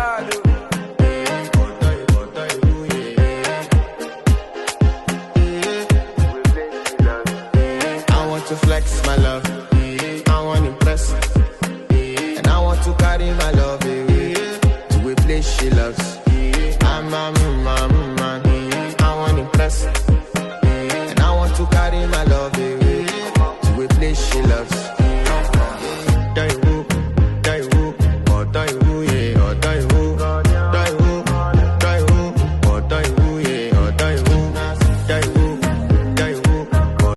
bad. I want to flex my love. I want to impress. And I want to carry my love away to a place she loves. I'm